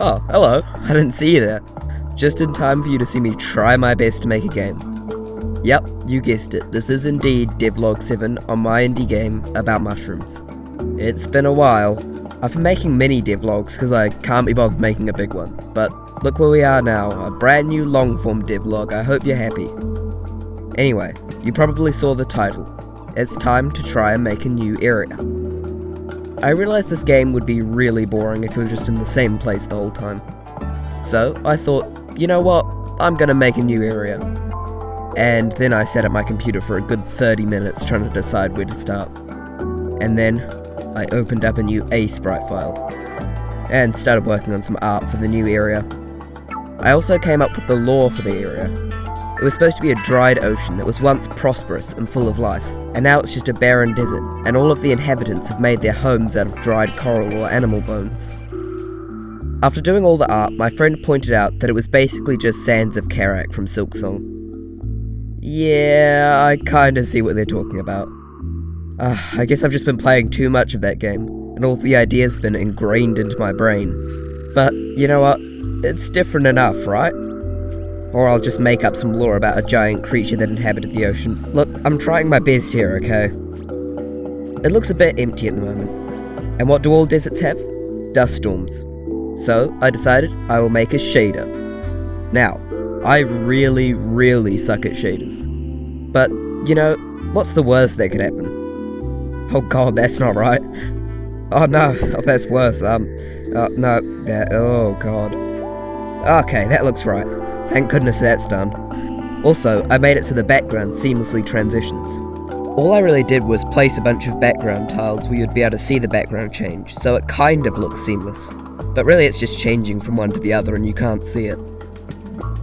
Oh, hello. I didn't see you there. Just in time for you to see me try my best to make a game. Yep, you guessed it. This is indeed Devlog 7 on my indie game about mushrooms. It's been a while. I've been making mini devlogs because I can't be bothered making a big one. But look where we are now, a brand new long-form devlog. I hope you're happy. Anyway, you probably saw the title. It's time to try and make a new area. I realised this game would be really boring if we were just in the same place the whole time. So I thought, you know what, I'm gonna make a new area. And then I sat at my computer for a good 30 minutes trying to decide where to start. And then I opened up a new sprite file and started working on some art for the new area. I also came up with the lore for the area. It was supposed to be a dried ocean that was once prosperous and full of life, and now it's just a barren desert, and all of the inhabitants have made their homes out of dried coral or animal bones. After doing all the art, my friend pointed out that it was basically just Sands of Karak from Silksong. Yeah, I kinda see what they're talking about. I guess I've just been playing too much of that game, and all the ideas have been ingrained into my brain. But, you know what? It's different enough, right? Or I'll just make up some lore about a giant creature that inhabited the ocean. Look, I'm trying my best here, okay? It looks a bit empty at the moment. And what do all deserts have? Dust storms. So, I decided I will make a shader. Now, I really suck at shaders. But, you know, what's the worst that could happen? Oh god, that's not right. Oh no, that's worse. Oh god. Okay, that looks right. Thank goodness that's done. Also, I made it so the background seamlessly transitions. All I really did was place a bunch of background tiles where you'd be able to see the background change, so it kind of looks seamless. But really it's just changing from one to the other and you can't see it.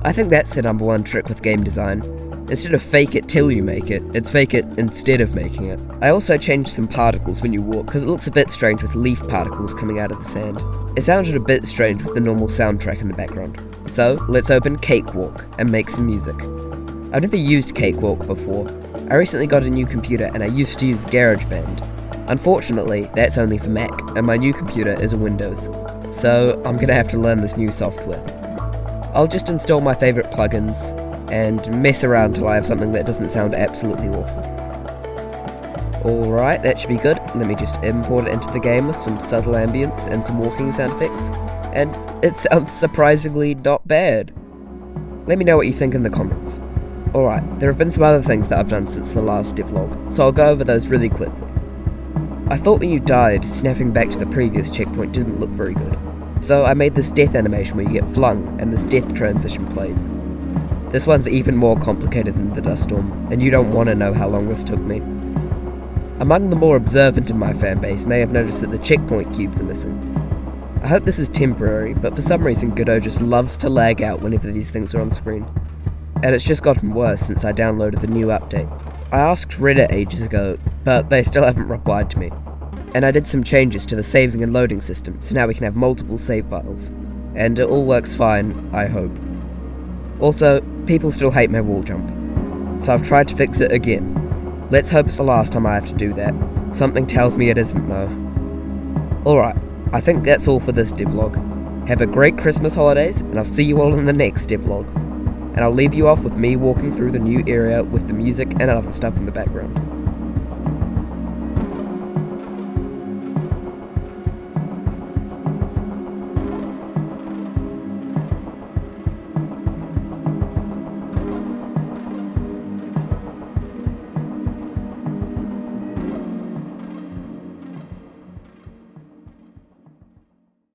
I think that's the number one trick with game design. Instead of fake it till you make it, it's fake it instead of making it. I also changed some particles when you walk because it looks a bit strange with leaf particles coming out of the sand. It sounded a bit strange with the normal soundtrack in the background. So, let's open Cakewalk and make some music. I've never used Cakewalk before. I recently got a new computer and I used to use GarageBand. Unfortunately, that's only for Mac, and my new computer is a Windows. So, I'm gonna have to learn this new software. I'll just install my favourite plugins and mess around till I have something that doesn't sound absolutely awful. Alright, that should be good. Let me just import it into the game with some subtle ambience and some walking sound effects. And it sounds surprisingly not bad. Let me know what you think in the comments. Alright, there have been some other things that I've done since the last devlog, so I'll go over those really quickly. I thought when you died, snapping back to the previous checkpoint didn't look very good. So I made this death animation where you get flung and this death transition plays. This one's even more complicated than the dust storm, and you don't want to know how long this took me. Among the more observant in my fanbase may have noticed that the checkpoint cubes are missing. I hope this is temporary, but for some reason Godot just loves to lag out whenever these things are on screen. And it's just gotten worse since I downloaded the new update. I asked Reddit ages ago, but they still haven't replied to me. And I did some changes to the saving and loading system, so now we can have multiple save files. And it all works fine, I hope. Also, people still hate my wall jump. So I've tried to fix it again. Let's hope it's the last time I have to do that. Something tells me it isn't though. Alright, I think that's all for this devlog. Have a great Christmas holidays, and I'll see you all in the next devlog. And I'll leave you off with me walking through the new area with the music and other stuff in the background.